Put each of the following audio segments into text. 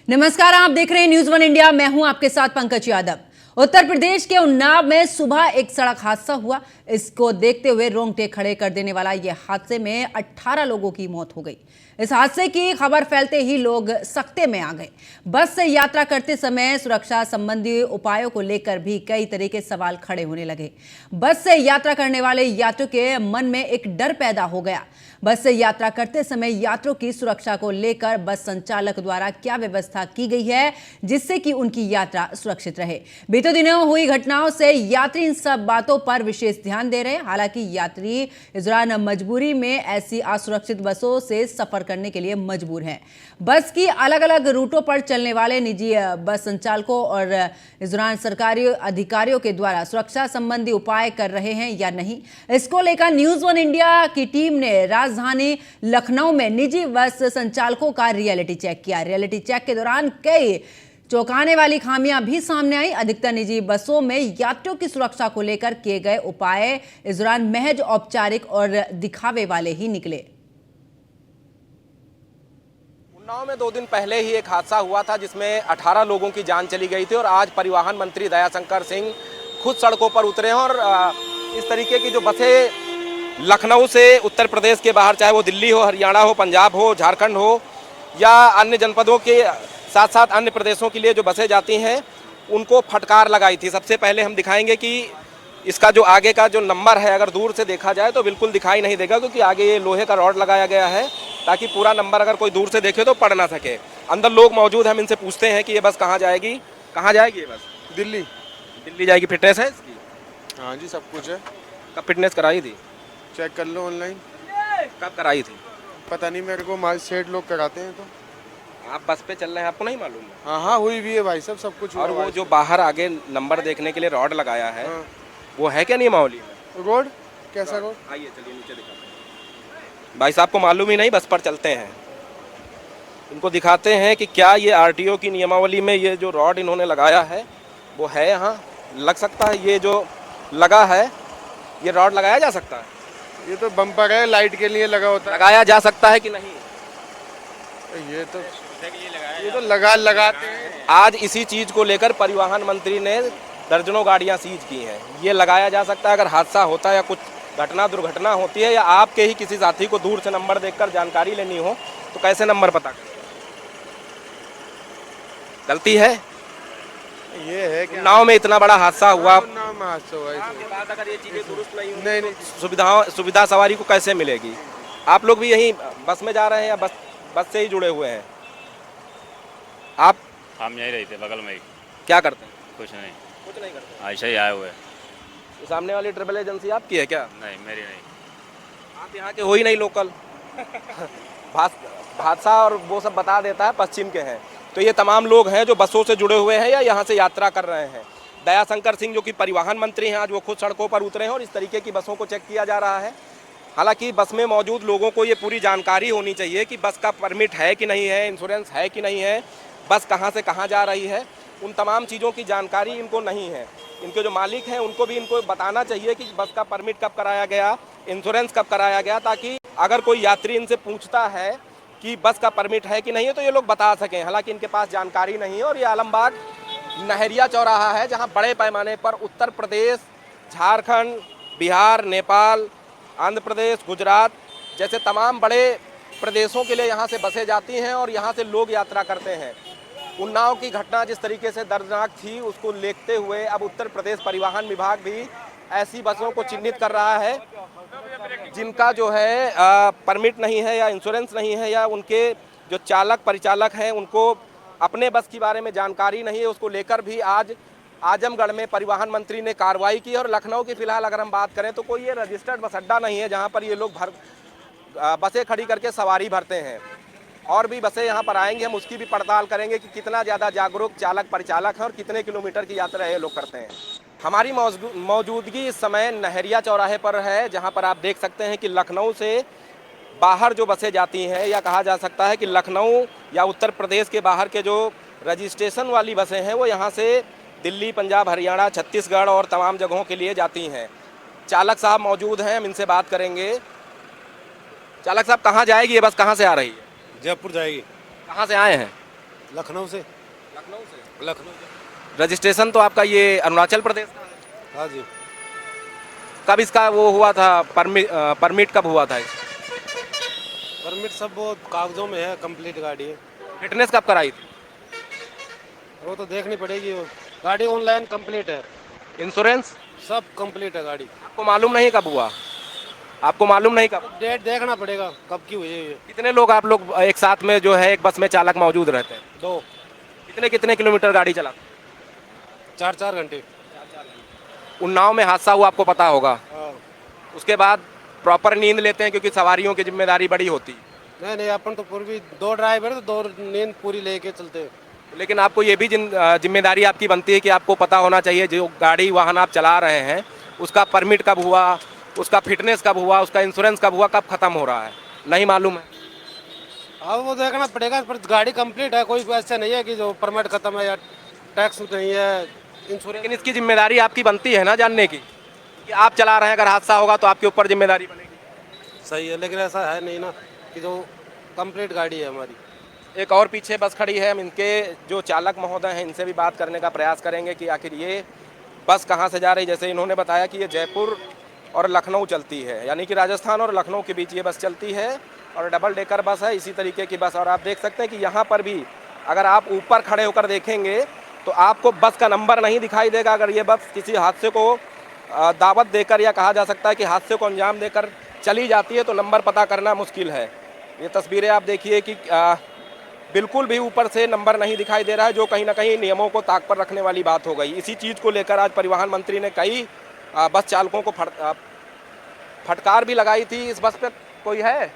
नमस्कार, आप देख रहे हैं न्यूज़ वन इंडिया। मैं हूं आपके साथ पंकज यादव। उत्तर प्रदेश के उन्नाव में सुबह एक सड़क हादसा हुआ। इसको देखते हुए रोंगटे खड़े कर देने वाला यह हादसे में 18 लोगों की मौत हो गई। इस हादसे की खबर फैलते ही लोग सख्ते में आ गए। बस से यात्रा करते समय सुरक्षा संबंधी उपायों को लेकर भी कई तरह के सवाल खड़े होने लगे। बस से यात्रा करने वाले यात्रियों के मन में एक डर पैदा हो गया। बस से यात्रा करते समय यात्रियों की सुरक्षा को लेकर बस संचालक द्वारा क्या व्यवस्था की गई है जिससे कि उनकी यात्रा सुरक्षित रहे। बीते दिनों हुई घटनाओं से यात्री इन सब बातों पर विशेष ध्यान दे रहे हैं। हालांकि यात्री इस दौरान मजबूरी में ऐसी असुरक्षित बसों से सफर करने के लिए मजबूर हैं। बस की अलग अलग रूटों पर चलने वाले निजी बस संचालकों और इस दौरान सरकारी अधिकारियों के द्वारा सुरक्षा संबंधी उपाय कर रहे हैं या नहीं, इसको लेकर न्यूज़ वन इंडिया की टीम ने राजधानी लखनऊ में निजी बस संचालकों का रियलिटी चेक किया। रियलिटी चेक के दौरान कई चौंकाने वाली खामियां भी सामने आई। अधिकतर निजी बसों में यात्रियों की सुरक्षा को लेकर किए गए उपाय इस दौरान महज औपचारिक और दिखावे वाले ही निकले। उन्नाव में 2 दिन पहले ही एक हादसा हुआ था जिसमें 18 लोगों की जान चली गई थी और आज परिवहन मंत्री दयाशंकर सिंह खुद सड़कों पर उतरे हैं और इस तरीके की जो बसें लखनऊ से उत्तर प्रदेश के बाहर, चाहे वो दिल्ली हो, हरियाणा हो, पंजाब हो, झारखंड हो या अन्य जनपदों के साथ साथ अन्य प्रदेशों के लिए जो बसें जाती हैं उनको फटकार लगाई थी। सबसे पहले हम दिखाएंगे कि इसका जो आगे का जो नंबर है अगर दूर से देखा जाए तो बिल्कुल दिखाई नहीं देगा, क्योंकि आगे ये लोहे का रॉड लगाया गया है ताकि पूरा नंबर अगर कोई दूर से देखे तो पढ़ ना सके। अंदर लोग मौजूद हैं, हम इनसे पूछते हैं कि ये बस कहाँ जाएगी। कहाँ जाएगी ये बस? दिल्ली। दिल्ली जाएगी। फिटनेस है इसकी? हाँ जी, सब कुछ है। कब फिटनेस कराई थी? चेक कर लो ऑनलाइन। कब कराई थी? पता नहीं मेरे को, सेठ लोग कराते हैं। तो आप बस पे चल रहे हैं, आपको नहीं मालूम है? हाँ हाँ, हुई भी है भाई, सब कुछ। और वो जो बाहर आगे नंबर देखने के लिए रॉड लगाया है, हाँ। वो है क्या नियमावली में? रोड कैसा रोड? आइए चलिए नीचे दिखाते हैं। भाई साहब को मालूम ही नहीं, बस पर चलते हैं, इनको दिखाते हैं कि क्या ये आरटीओ की नियमावली में ये जो रॉड इन्होंने लगाया है वो है। यहाँ लग सकता है, ये जो लगा है ये रॉड लगाया जा सकता है? ये तो बम्पर है, लाइट के लिए लगा होता है। लगाया जा सकता है कि नहीं? ये तो लगाते हैं। आज इसी चीज को लेकर परिवहन मंत्री ने दर्जनों गाड़ियां सीज की हैं। ये लगाया जा सकता है अगर हादसा होता है या कुछ दुर्घटना होती है या आपके ही किसी साथी को दूर से नंबर देखकर जानकारी लेनी हो तो कैसे नंबर पता करें? गलती है ये है कि उन्नाव में इतना बड़ा हादसा हुआ, नाम हादसा हुआ के बाद अगर ये चीजें दुरुस्त नहीं नहीं, होंगी तो सुविधा सवारी को कैसे मिलेगी? आप लोग भी यही बस में जा रहे हैं या बस से ही जुड़े हुए हैं? आप? हम यहीं रहते बगल में ही। क्या करते हैं? कुछ नहीं करते। ऐसे ही आए हुए। तो सामने वाली ट्रेवल एजेंसी आपकी है क्या? नहीं, मेरी नहीं। आप यहाँ के हो ही नहीं, लोकल। भाषा और वो सब बता देता है पश्चिम के हैं। तो ये तमाम लोग हैं जो बसों से जुड़े हुए हैं या यहाँ से यात्रा कर रहे हैं। दयाशंकर सिंह जो कि परिवहन मंत्री हैं, आज वो खुद सड़कों पर उतरे हैं और इस तरीके की बसों को चेक किया जा रहा है। हालांकि बस में मौजूद लोगों को ये पूरी जानकारी होनी चाहिए कि बस का परमिट है कि नहीं है, इंश्योरेंस है कि नहीं है, बस कहाँ से कहाँ जा रही है, उन तमाम चीज़ों की जानकारी इनको नहीं है। इनके जो मालिक हैं उनको भी इनको बताना चाहिए कि बस का परमिट कब कराया गया, इंश्योरेंस कब कराया गया, ताकि अगर कोई यात्री इनसे पूछता है कि बस का परमिट है कि नहीं है तो ये लोग बता सकें। हालांकि इनके पास जानकारी नहीं है। और ये आलमबाग नहरिया चौराहा है जहां बड़े पैमाने पर उत्तर प्रदेश, झारखंड, बिहार, नेपाल, आंध्र प्रदेश, गुजरात जैसे तमाम बड़े प्रदेशों के लिए यहाँ से बसें जाती हैं और यहाँ से लोग यात्रा करते हैं। उन्नाव की घटना जिस तरीके से दर्दनाक थी उसको देखते हुए अब उत्तर प्रदेश परिवहन विभाग भी ऐसी बसों को चिन्हित कर रहा है जिनका जो है परमिट नहीं है या इंश्योरेंस नहीं है या उनके जो चालक परिचालक हैं उनको अपने बस के बारे में जानकारी नहीं है। उसको लेकर भी आज आजमगढ़ में परिवहन मंत्री ने कार्रवाई की। और लखनऊ की फिलहाल अगर हम बात करें तो कोई ये रजिस्टर्ड बस अड्डा नहीं है जहाँ पर ये लोग बसें खड़ी करके सवारी भरते हैं। और भी बसें यहाँ पर आएंगी, हम उसकी भी पड़ताल करेंगे कि कितना ज़्यादा जागरूक चालक परिचालक हैं और कितने किलोमीटर की यात्रा ये लोग करते हैं। हमारी मौजूदगी इस समय नहरिया चौराहे पर है जहाँ पर आप देख सकते हैं कि लखनऊ से बाहर जो बसें जाती हैं या कहा जा सकता है कि लखनऊ या उत्तर प्रदेश के बाहर के जो रजिस्ट्रेशन वाली बसें हैं वो यहाँ से दिल्ली, पंजाब, हरियाणा, छत्तीसगढ़ और तमाम जगहों के लिए जाती हैं। चालक साहब मौजूद हैं, हम इनसे बात करेंगे। चालक साहब, कहाँ जाएगी ये बस, कहाँ से आ रही है? जयपुर जाएगी। कहाँ से आए हैं? लखनऊ से। लखनऊ रजिस्ट्रेशन तो आपका ये अरुणाचल प्रदेश का है। हाँ जी। कब इसका वो हुआ था, परमिट कब हुआ था? परमिट सब वो कागजों में है, कंप्लीट गाड़ी है। फिटनेस कब कराई थी? वो तो देखनी पड़ेगी। वो गाड़ी ऑनलाइन कंप्लीट है, इंश्योरेंस सब कंप्लीट है गाड़ी। आपको मालूम नहीं कब हुआ? आपको मालूम नहीं कब? डेट देखना पड़ेगा कब की हुई है ये। कितने लोग आप लोग एक साथ में जो है एक बस में चालक मौजूद रहते हैं? 2 कितने कितने किलोमीटर गाड़ी चलाते? 4 घंटे। उन्नाव में हादसा हुआ, आपको पता होगा। हाँ। उसके बाद प्रॉपर नींद लेते हैं क्योंकि सवारियों की जिम्मेदारी बड़ी होती है। नहीं अपन तो पूरी 2 ड्राइवर तो 2 नींद पूरी लेके चलते हैं। लेकिन आपको ये भी जिम्मेदारी आपकी बनती है कि आपको पता होना चाहिए जो गाड़ी वाहन आप चला रहे हैं उसका परमिट कब हुआ, उसका फिटनेस कब हुआ, उसका इंश्योरेंस कब हुआ, कब खत्म हो रहा है। नहीं मालूम है? अब वो देखना पड़ेगा, पर गाड़ी कंप्लीट है, कोई ऐसा नहीं है कि जो परमिट खत्म है या टैक्स नहीं है, इंश्योरेंस। लेकिन इसकी जिम्मेदारी आपकी बनती है ना जानने की कि आप चला रहे हैं, अगर हादसा होगा तो आपके ऊपर जिम्मेदारी बनेगी। सही है, लेकिन ऐसा है नहीं ना कि जो कंप्लीट गाड़ी है हमारी। एक और पीछे बस खड़ी है, हम इनके जो चालक महोदय हैं इनसे भी बात करने का प्रयास करेंगे कि आखिर ये बस कहाँ से जा रही। जैसे इन्होंने बताया कि ये जयपुर और लखनऊ चलती है, यानी कि राजस्थान और लखनऊ के बीच ये बस चलती है और डबल डेकर बस है, इसी तरीके की बस। और आप देख सकते हैं कि यहाँ पर भी अगर आप ऊपर खड़े होकर देखेंगे तो आपको बस का नंबर नहीं दिखाई देगा। अगर ये बस किसी हादसे को दावत देकर या कहा जा सकता है कि हादसे को अंजाम देकर चली जाती है तो नंबर पता करना मुश्किल है। ये तस्वीरें आप देखिए कि बिल्कुल भी ऊपर से नंबर नहीं दिखाई दे रहा है, जो कहीं ना कहीं नियमों को ताक पर रखने वाली बात हो गई। इसी चीज़ को लेकर आज परिवहन मंत्री ने कई बस चालकों को फटकार भी लगाई थी। इस बस पे कोई है?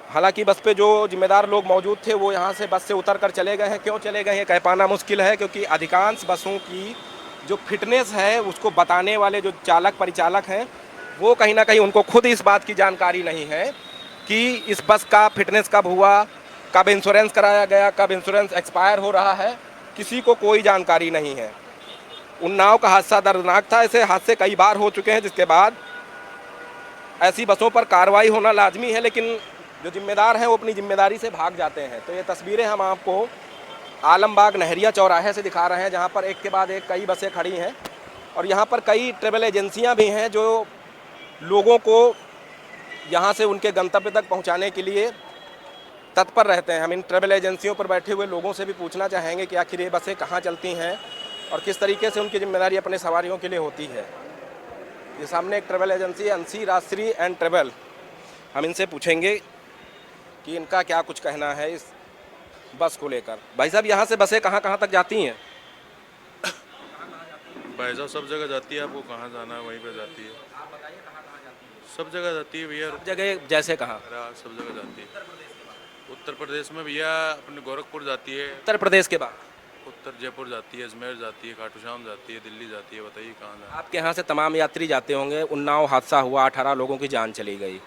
हालांकि बस पे जो जिम्मेदार लोग मौजूद थे वो यहाँ से बस से उतर कर चले गए हैं। क्यों चले गए हैं कह पाना मुश्किल है, क्योंकि अधिकांश बसों की जो फिटनेस है उसको बताने वाले जो चालक परिचालक हैं वो कहीं ना कहीं उनको खुद इस बात की जानकारी नहीं है कि इस बस का फिटनेस कब हुआ, कब इंश्योरेंस कराया गया, कब इंश्योरेंस एक्सपायर हो रहा है, किसी को कोई जानकारी नहीं है। उन्नाव का हादसा दर्दनाक था, ऐसे हादसे कई बार हो चुके हैं जिसके बाद ऐसी बसों पर कार्रवाई होना लाजमी है, लेकिन जो जिम्मेदार हैं वो अपनी जिम्मेदारी से भाग जाते हैं। तो ये तस्वीरें हम आपको आलमबाग नहरिया चौराहे से दिखा रहे हैं, जहाँ पर एक के बाद एक कई बसें खड़ी हैं और यहाँ पर कई ट्रेवल एजेंसियाँ भी हैं जो लोगों को यहाँ से उनके गंतव्य तक पहुँचाने के लिए तत्पर रहते हैं। हम इन ट्रेवल एजेंसियों पर बैठे हुए लोगों से भी पूछना चाहेंगे कि आखिर ये बसें कहाँ चलती हैं और किस तरीके से उनकी जिम्मेदारी अपने सवारियों के लिए होती है। ये सामने एक ट्रेवल एजेंसी है, अंशी राजश्री एंड ट्रेवल। हम इनसे पूछेंगे कि इनका क्या कुछ कहना है इस बस को लेकर। भाई साहब, यहाँ से बसें कहाँ कहाँ तक जाती हैं? भाई साहब सब जगह जाती है, आपको कहाँ जाना है वहीं पे जाती है। सब जगह जाती है भैया। सब जगह जैसे कहाँ? सब जगह जाती है। उत्तर प्रदेश में भैया अपने गोरखपुर जाती है, उत्तर प्रदेश के बाद उत्तर जयपुर जाती है, अजमेर जाती है, खाटू श्याम जाती है, दिल्ली जाती है। बताइए कहाँ जाना। आपके यहाँ से तमाम यात्री जाते होंगे। उन्नाव हादसा हुआ, 18 लोगों की जान चली गई।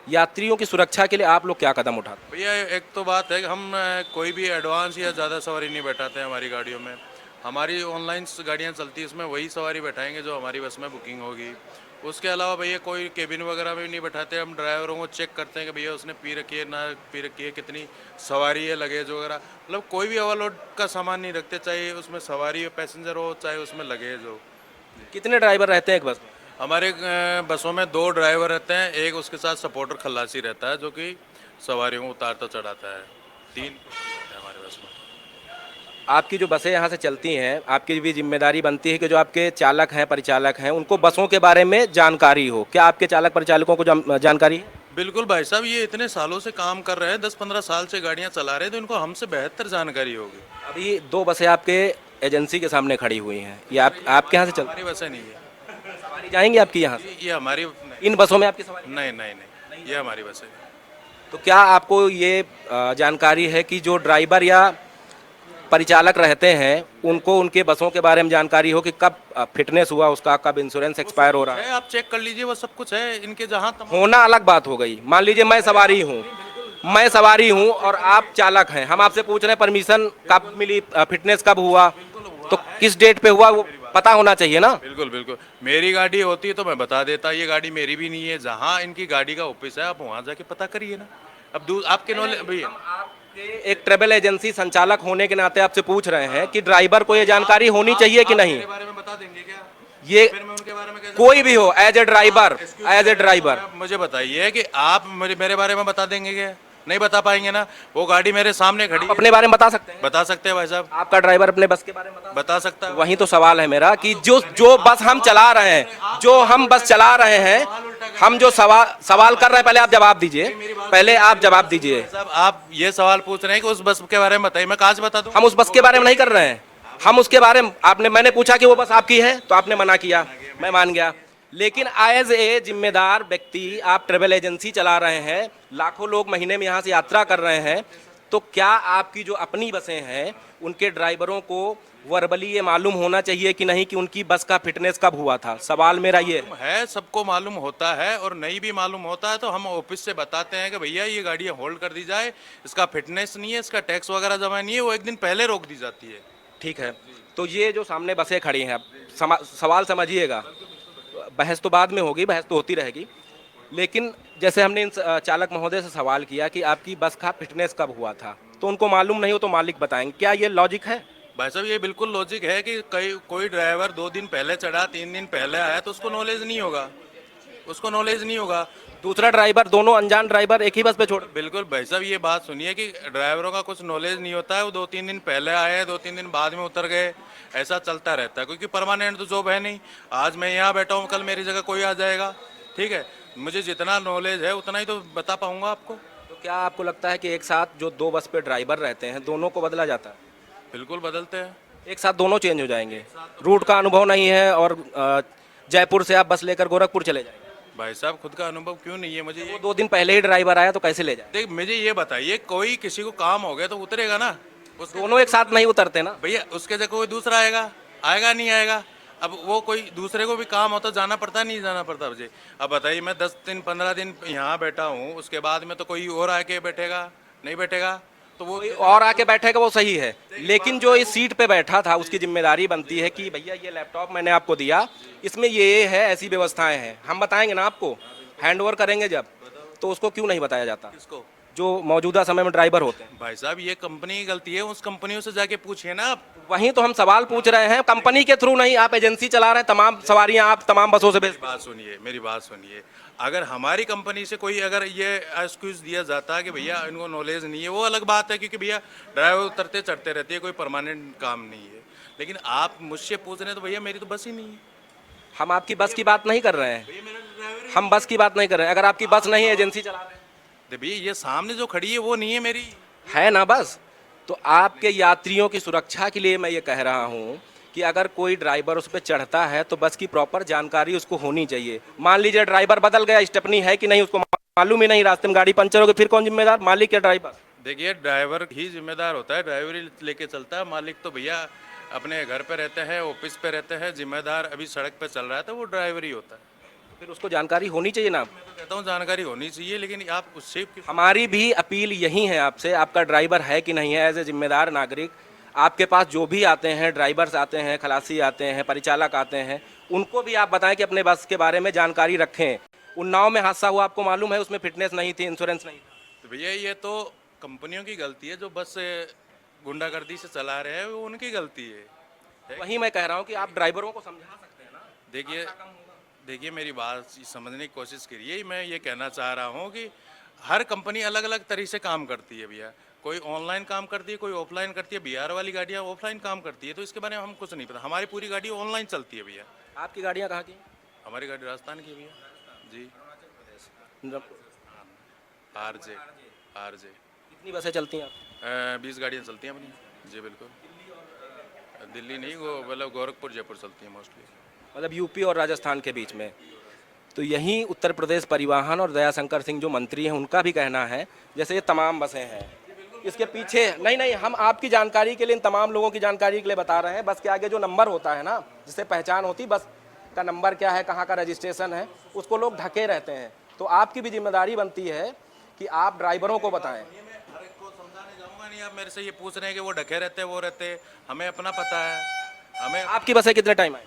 यात्रियों की सुरक्षा के लिए आप लोग क्या कदम उठाते? भैया एक तो बात है कि हम कोई भी एडवांस या ज़्यादा सवारी नहीं बैठाते हैं हमारी गाड़ियों में। हमारी ऑनलाइन गाड़ियाँ चलती है, उसमें वही सवारी बैठाएंगे जो हमारी बस में बुकिंग होगी। उसके अलावा भैया कोई केबिन वगैरह में नहीं बैठाते। हम ड्राइवरों को चेक करते हैं कि भैया उसने पी रखी है ना पी रखी है, कितनी सवारी है, लगेज वगैरह। मतलब कोई भी ओवरलोड का सामान नहीं रखते, चाहे उसमें सवारी हो, पैसेंजर हो, चाहे उसमें लगेज हो। कितने ड्राइवर रहते हैं एक बस में? हमारे बसों में 2 ड्राइवर रहते हैं, एक उसके साथ सपोर्टर खल्लासी रहता है जो कि सवारियों को उतारता चढ़ाता है। 3 हमारे बस में। आपकी जो बसें यहाँ से चलती हैं, आपकी भी जिम्मेदारी बनती है कि जो आपके चालक हैं, परिचालक हैं, उनको बसों के बारे में जानकारी हो। क्या आपके चालक परिचालकों को जानकारी है? बिल्कुल भाई साहब, ये इतने सालों से काम कर रहे हैं, 10-15 साल से गाड़ियाँ चला रहे हैं, तो इनको हमसे बेहतर जानकारी होगी। अभी 2 बसें आपके एजेंसी के सामने खड़ी हुई हैं, ये आपके यहाँ से चल हमारी बसें नहीं है। सवारी जाएंगी आपकी यहाँ से? ये हमारी इन बसों में आपकी सवारी? नहीं, ये हमारी बसें। तो क्या आपको ये जानकारी है कि जो ड्राइवर या परिचालक रहते हैं उनको उनके बसों के बारे में जानकारी हो कि कब फिटनेस हुआ उसका, कब इंश्योरेंस एक्सपायर हो रहा है? आप चेक कर लीजिए, वो सब कुछ है इनके। जहाँ होना अलग बात हो गई। मान लीजिए मैं सवारी हूँ और आप चालक हैं, हम आपसे पूछ रहे हैं परमिशन कब मिली, फिटनेस कब हुआ, तो किस डेट पे हुआ वो पता होना चाहिए ना। बिल्कुल। मेरी गाड़ी होती है तो मैं बता देता, ये गाड़ी मेरी भी नहीं है। जहाँ इनकी गाड़ी का ऑफिस है आप वहाँ जाके पता करिए ना। अब आपके नॉलेज भैया, एक ट्रेवल एजेंसी संचालक होने के नाते आपसे पूछ रहे हैं कि ड्राइवर को ये जानकारी होनी चाहिए कि नहीं। मेरे बारे में बता देंगे क्या? ये फिर मैं उनके बारे में कैसे कोई भी हो, एज ए ड्राइवर मुझे बताइए कि आप मेरे बारे में बता देंगे क्या? नहीं बता पाएंगे ना। वो गाड़ी मेरे सामने खड़ी है। अपने बारे में बता सकते हैं? बता सकते हैं भाई साहब, आपका ड्राइवर अपने बस के बारे में बता सकता है। वही तो सवाल है मेरा कि जो बस हम चला रहे हैं, जो हम बस चला रहे हैं, हम जो सवाल कर रहे हैं, पहले आप जवाब दीजिए, पहले आप जवाब दीजिए। साहब आप ये सवाल पूछ रहे हैं कि उस बस के बारे में बताइए, मैं कहाँ से बता दूं? हम उस बस के बारे में नहीं कर रहे हैं, हम उसके बारे में मैंने पूछा कि वो बस आपकी है तो आपने मना किया, मैं मान गया। लेकिन एज ए जिम्मेदार व्यक्ति आप ट्रेवल एजेंसी चला रहे हैं, लाखों लोग महीने में यहाँ से यात्रा कर रहे हैं, तो क्या आपकी जो अपनी बसें हैं उनके ड्राइवरों को वर्बली ये मालूम होना चाहिए कि नहीं कि उनकी बस का फिटनेस कब हुआ था? सवाल मेरा ये है, सबको मालूम होता है, और नहीं भी मालूम होता है तो हम ऑफिस से बताते हैं कि भैया ये गाड़ी होल्ड कर दी जाए, इसका फिटनेस नहीं है, इसका टैक्स वगैरह जमा नहीं है, वो एक दिन पहले रोक दी जाती है। ठीक है। तो ये जो सामने बसें खड़ी हैं, सवाल समझिएगा, बहस तो बाद में होगी, बहस तो होती रहेगी, लेकिन जैसे हमने इन चालक महोदय से सवाल किया कि आपकी बस का फिटनेस कब हुआ था, तो उनको मालूम नहीं हो तो मालिक बताएंगे, क्या ये लॉजिक है? भाई साहब ये बिल्कुल लॉजिक है कि कोई ड्राइवर 2 दिन पहले चढ़ा, 3 दिन पहले आया तो उसको नॉलेज नहीं होगा, उसको नॉलेज नहीं होगा। दूसरा ड्राइवर, दोनों अनजान ड्राइवर एक ही बस पे छोड़। बिल्कुल भाई साहब ये बात सुनिए कि ड्राइवरों का कुछ नॉलेज नहीं होता है, वो 2-3 दिन पहले आए, 2-3 दिन बाद में उतर गए, ऐसा चलता रहता है, क्योंकि परमानेंट तो जॉब है नहीं। आज मैं यहाँ बैठा हूँ, कल मेरी जगह कोई आ जाएगा, ठीक है। मुझे जितना नॉलेज है उतना ही तो बता पाऊंगा आपको। तो क्या आपको लगता है कि एक साथ जो 2 बस पे ड्राइवर रहते हैं दोनों को बदला जाता है? बिल्कुल बदलते हैं, एक साथ दोनों चेंज हो जाएंगे? रूट का अनुभव नहीं है और जयपुर से आप बस लेकर गोरखपुर चले जाएंगे? भाई साहब खुद का अनुभव क्यों नहीं है मुझे? वो 2 दिन पहले ही ड्राइवर आया तो कैसे ले जाए? देख मुझे ये बताइए, कोई किसी को काम हो गया तो उतरेगा ना, दोनों एक साथ नहीं उतरते ना भैया। उसके जगह कोई दूसरा आएगा, आएगा नहीं आएगा? अब वो कोई दूसरे को भी काम होता जाना पड़ता नहीं जाना पड़ता मुझे? अब बताइए, मैं 10 दिन 15 दिन यहाँ बैठा हूँ, उसके बाद में तो कोई और आके बैठेगा? नहीं बैठेगा, तो वो और आके बैठेगा, वो सही है, लेकिन जो इस सीट पे बैठा था उसकी जिम्मेदारी बनती है कि भैया ये लैपटॉप मैंने आपको दिया, इसमें ये है, ऐसी व्यवस्थाएं हैं, हम बताएंगे ना आपको, हैंड ओवर करेंगे जब, तो उसको क्यों नहीं बताया जाता? किसको? जो मौजूदा समय में ड्राइवर होते हैं। भाई साहब ये कंपनी की गलती है, उस कंपनियों से जाके पूछिए ना आप। वहीं तो हम सवाल पूछ रहे हैं, कंपनी के थ्रू नहीं, आप एजेंसी चला रहे हैं, तमाम सवारियां आप तमाम बसों से भेज। मेरी बात सुनिए, अगर हमारी कंपनी से कोई अगर ये एक्सक्यूज दिया जाता है कि भैया इनको नॉलेज नहीं है, वो अलग बात है, क्योंकि भैया ड्राइवर उतरते चढ़ते रहते हैं, कोई परमानेंट काम नहीं है। लेकिन आप मुझसे पूछ रहे हैं तो भैया मेरी तो बस ही नहीं है। हम आपकी बस की बात नहीं कर रहे हैं, हम बस की बात नहीं कर रहे हैं। अगर आपकी बस नहीं है, एजेंसी चला रहे हैं, भैया ये सामने जो खड़ी है वो नहीं है मेरी, है ना बस। तो आपके यात्रियों की सुरक्षा के लिए मैं ये कह रहा हूँ कि अगर कोई ड्राइवर उस पर चढ़ता है तो बस की प्रॉपर जानकारी उसको होनी चाहिए। मान लीजिए ड्राइवर बदल गया, स्टेपनी है कि नहीं उसको मालूम ही नहीं, रास्ते में गाड़ी पंचर हो गई, फिर कौन जिम्मेदार, मालिक या ड्राइवर? देखिए ड्राइवर ही जिम्मेदार होता है, ड्राइवर ही लेके चलता है, मालिक तो भैया अपने घर पे रहते हैं, ऑफिस पे रहते हैं, जिम्मेदार अभी सड़क पे चल रहा है तो वो ड्राइवर ही होता है। फिर उसको जानकारी होनी चाहिए ना। मैं तो कहता हूँ जानकारी होनी चाहिए, लेकिन आप उससे हमारी भी अपील यही है आपसे, आपका ड्राइवर है कि नहीं है, एज ए जिम्मेदार नागरिक आपके पास जो भी आते हैं, ड्राइवर्स आते हैं, खलासी आते हैं, परिचालक आते हैं, उनको भी आप बताएं कि अपने बस के बारे में जानकारी रखें। उन्नाव में हादसा हुआ, आपको मालूम है, उसमें फिटनेस नहीं थी, इंश्योरेंस नहीं था। तो भैया ये तो कंपनियों की गलती है, जो बस गुंडागर्दी से चला रहे हैं वो उनकी गलती है। वही मैं कह रहा हूँ कि आप ड्राइवरों को समझा सकते हैं ना। देखिए मेरी बात समझने की कोशिश करिए। मैं ये कहना चाह रहा हूँ कि हर कंपनी अलग अलग तरीके से काम करती है भैया, कोई ऑनलाइन काम करती है, कोई ऑफलाइन करती है। बिहार वाली गाड़ियाँ ऑफलाइन काम करती है, तो इसके बारे में हम कुछ नहीं पता। हमारी पूरी गाड़ी ऑनलाइन चलती है भैया। आपकी गाड़ियाँ कहाँ की? हमारी गाड़ी राजस्थान की है भैया जी। आरजे कितनी बसें चलती हैं? 20 गाड़ियाँ चलती हैं अपनी जी। बिल्कुल, दिल्ली नहीं, वो मतलब गोरखपुर जयपुर चलती है मोस्टली, मतलब यूपी और राजस्थान के बीच में। तो यही उत्तर प्रदेश परिवहन और दयाशंकर सिंह जो मंत्री हैं उनका भी कहना है, जैसे ये तमाम बसें हैं, इसके पीछे नहीं, हम आपकी जानकारी के लिए, इन तमाम लोगों की जानकारी के लिए बता रहे हैं। बस के आगे जो नंबर होता है ना, जिससे पहचान होती, बस का नंबर क्या है, कहाँ का रजिस्ट्रेशन है, उसको लोग ढके रहते हैं। तो आपकी भी जिम्मेदारी बनती है कि आप ड्राइवरों को बताएं। हर एक को समझाने जाऊँगा नहीं, आप मेरे से ये पूछ रहे हैं कि वो ढके रहते हैं, वो रहते हैं, हमें अपना पता है। हमें आपकी बसें कितने टाइम आए?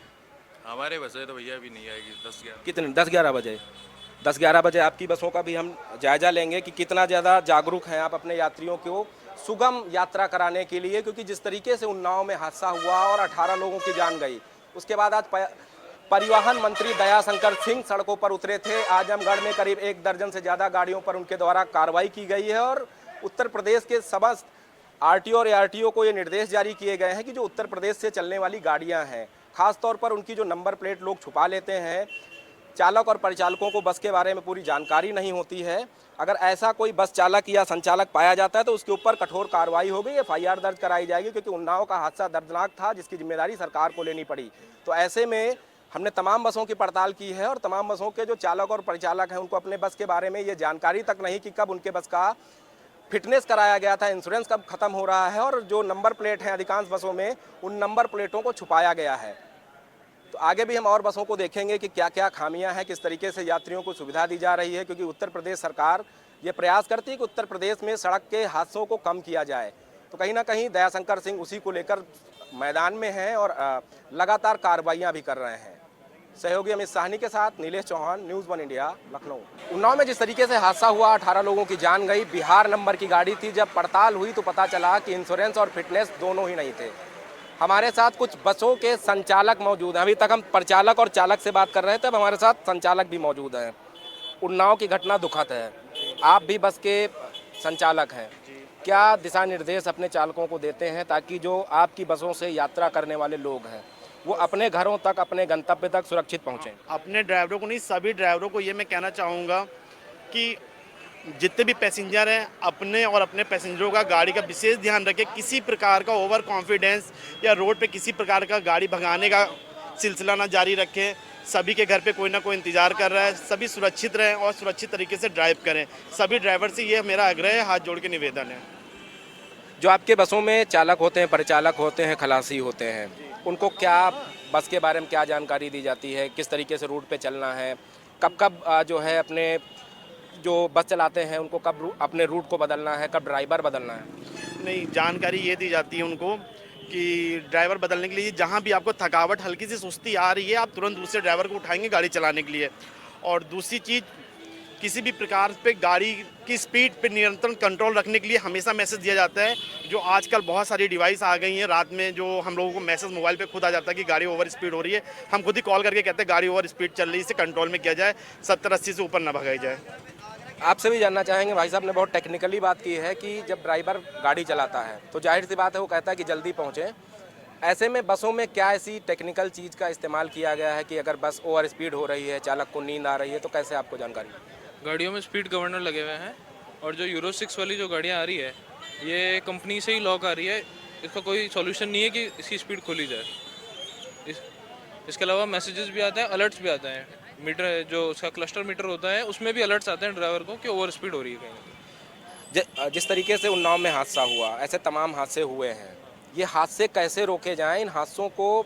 हमारे बसें तो भैया अभी नहीं आएगी, 10-11। कितने? 10-11 बजे। 10-11 बजे आपकी बसों का भी हम जायज़ा लेंगे कि कितना ज़्यादा जागरूक हैं आप अपने यात्रियों को सुगम यात्रा कराने के लिए, क्योंकि जिस तरीके से उन्नाव में हादसा हुआ और 18 लोगों की जान गई, उसके बाद आज परिवहन मंत्री दयाशंकर सिंह सड़कों पर उतरे थे। आजमगढ़ में करीब 1 दर्जन से ज़्यादा गाड़ियों पर उनके द्वारा कार्रवाई की गई है और उत्तर प्रदेश के समस्त आरटीओ और एआरटीओ को ये निर्देश जारी किए गए हैं कि जो उत्तर प्रदेश से चलने वाली गाड़ियां हैं, खास तौर पर उनकी जो नंबर प्लेट लोग छुपा लेते हैं, चालक और परिचालकों को बस के बारे में पूरी जानकारी नहीं होती है। अगर ऐसा कोई बस चालक या संचालक पाया जाता है तो उसके ऊपर कठोर कार्रवाई होगी, एफआईआर दर्ज कराई जाएगी, क्योंकि उन्नाव का हादसा दर्दनाक था जिसकी जिम्मेदारी सरकार को लेनी पड़ी। तो ऐसे में हमने तमाम बसों की पड़ताल की है और तमाम बसों के जो चालक और परिचालक हैं उनको अपने बस के बारे में ये जानकारी तक नहीं कि कब उनके बस का फिटनेस कराया गया था, इंश्योरेंस कब खत्म हो रहा है, और जो नंबर प्लेट हैं अधिकांश बसों में उन नंबर प्लेटों को छुपाया गया है। तो आगे भी हम और बसों को देखेंगे कि क्या क्या खामियां हैं, किस तरीके से यात्रियों को सुविधा दी जा रही है, क्योंकि उत्तर प्रदेश सरकार ये प्रयास करती है कि उत्तर प्रदेश में सड़क के हादसों को कम किया जाए। तो कहीं ना कहीं दयाशंकर सिंह उसी को लेकर मैदान में हैं और लगातार कार्रवाइयाँ भी कर रहे हैं। सहयोगी अमित साहनी के साथ नीलेश चौहान, न्यूज़ 1 इंडिया, लखनऊ। उन्नाव में जिस तरीके से हादसा हुआ, 18 लोगों की जान गई, बिहार नंबर की गाड़ी थी। जब पड़ताल हुई तो पता चला कि इंश्योरेंस और फिटनेस दोनों ही नहीं थे। हमारे साथ कुछ बसों के संचालक मौजूद हैं। अभी तक हम परिचालक और चालक से बात कर रहे थे, अब हमारे साथ संचालक भी मौजूद हैं। उन्नाव की घटना दुखद है, आप भी बस के संचालक हैं, क्या दिशा निर्देश अपने चालकों को देते हैं ताकि जो आपकी बसों से यात्रा करने वाले लोग हैं वो अपने घरों तक, अपने गंतव्य तक सुरक्षित पहुँचें? अपने ड्राइवरों को नहीं, सभी ड्राइवरों को ये मैं कहना चाहूँगा कि जितने भी पैसेंजर हैं अपने और अपने पैसेंजरों का गाड़ी का विशेष ध्यान रखें। किसी प्रकार का ओवर कॉन्फिडेंस या रोड पे किसी प्रकार का गाड़ी भगाने का सिलसिला ना जारी रखें। सभी के घर पे कोई ना कोई इंतज़ार कर रहा है, सभी सुरक्षित रहें और सुरक्षित तरीके से ड्राइव करें। सभी ड्राइवर से ये मेरा आग्रह है, हाथ जोड़ के निवेदन है। जो आपके बसों में चालक होते हैं, परिचालक होते हैं, खलासी होते हैं, उनको क्या बस के बारे में क्या जानकारी दी जाती है, किस तरीके से रूट पे चलना है, कब कब जो है अपने जो बस चलाते हैं उनको कब अपने रूट को बदलना है, कब ड्राइवर बदलना है? नहीं, जानकारी ये दी जाती है उनको कि ड्राइवर बदलने के लिए जहाँ भी आपको थकावट, हल्की सी सुस्ती आ रही है, आप तुरंत दूसरे ड्राइवर को उठाएंगे गाड़ी चलाने के लिए। और दूसरी चीज़, किसी भी प्रकार पे गाड़ी की स्पीड पे निरंतर कंट्रोल रखने के लिए हमेशा मैसेज दिया जाता है। जो आजकल बहुत सारी डिवाइस आ गई हैं, रात में जो हम लोगों को मैसेज मोबाइल पे खुद आ जाता है कि गाड़ी ओवर स्पीड हो रही है। हम खुद ही कॉल करके कहते हैं गाड़ी ओवर स्पीड चल रही है, इसे कंट्रोल में किया जाए, 70-80 से ऊपर ना भगाई जाए। आपसे भी जानना चाहेंगे, भाई साहब ने बहुत टेक्निकली बात की है कि जब ड्राइवर गाड़ी चलाता है तो जाहिर सी बात है वो कहता है कि जल्दी पहुँचें। ऐसे में बसों में क्या ऐसी टेक्निकल चीज़ का इस्तेमाल किया गया है कि अगर बस ओवर स्पीड हो रही है, चालक को नींद आ रही है, तो कैसे आपको जानकारी? गाड़ियों में स्पीड गवर्नर लगे हुए हैं और जो यूरो 6 वाली जो गाड़ियाँ आ रही है ये कंपनी से ही लॉक आ रही है। इसका कोई सॉल्यूशन नहीं है कि इसकी स्पीड खोली जाए। इसके अलावा मैसेजेस भी आते हैं, अलर्ट्स भी आते हैं। मीटर जो उसका क्लस्टर मीटर होता है उसमें भी अलर्ट्स आते हैं ड्राइवर को कि ओवर स्पीड हो रही है कहीं। जिस तरीके से उन्नाव में हादसा हुआ, ऐसे तमाम हादसे हुए हैं, ये हादसे कैसे रोके जाएं, इन हादसों को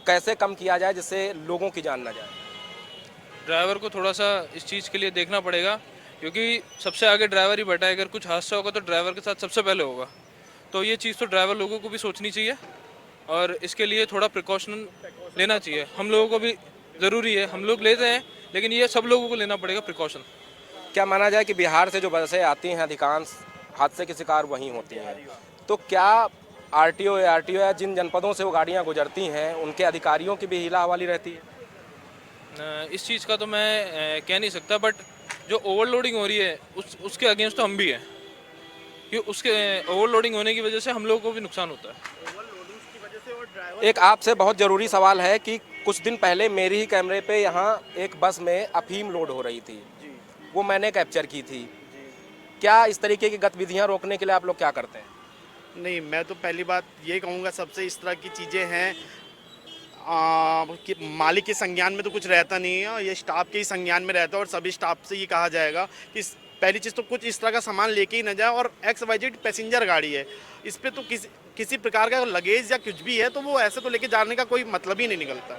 कैसे कम किया जाए जिससे लोगों की जान ना जाए? ड्राइवर को थोड़ा सा इस चीज़ के लिए देखना पड़ेगा, क्योंकि सबसे आगे ड्राइवर ही बैठा है। अगर कुछ हादसा होगा तो ड्राइवर के साथ सबसे पहले होगा। तो ये चीज़ तो ड्राइवर लोगों को भी सोचनी चाहिए और इसके लिए थोड़ा प्रिकॉशन लेना चाहिए। हम लोगों को भी ज़रूरी है, हम लोग लेते हैं, लेकिन ये सब लोगों को लेना पड़ेगा प्रिकॉशन। क्या माना जाए कि बिहार से जो बसें आती हैं अधिकांश हादसे के शिकार वहीं होती हैं, तो क्या आरटीओ या जिन जनपदों से वो गाड़ियाँ गुजरती हैं उनके अधिकारियों की भी हिला हवाली रहती है? इस चीज़ का तो मैं कह नहीं सकता, बट जो ओवरलोडिंग हो रही है उसके अगेंस्ट तो हम भी हैं, कि उसके ओवरलोडिंग होने की वजह से हम लोगों को भी नुकसान होता है। एक आपसे बहुत ज़रूरी सवाल है कि कुछ दिन पहले मेरी ही कैमरे पे यहाँ एक बस में अफीम लोड हो रही थी, वो मैंने कैप्चर की थी। क्या इस तरीके की गतिविधियाँ रोकने के लिए आप लोग क्या करते हैं? नहीं, मैं तो पहली बात ये कहूँगा, सबसे इस तरह की चीज़ें हैं कि मालिक के संज्ञान में तो कुछ रहता नहीं है, ये स्टाफ के ही संज्ञान में रहता है। और सभी स्टाफ से ये कहा जाएगा कि पहली चीज़ तो कुछ इस तरह का सामान लेके ही न जाए। और XYZ पैसेंजर गाड़ी है, इस पर तो किसी प्रकार का लगेज या कुछ भी है तो वो ऐसे तो लेके जाने का कोई मतलब ही नहीं निकलता।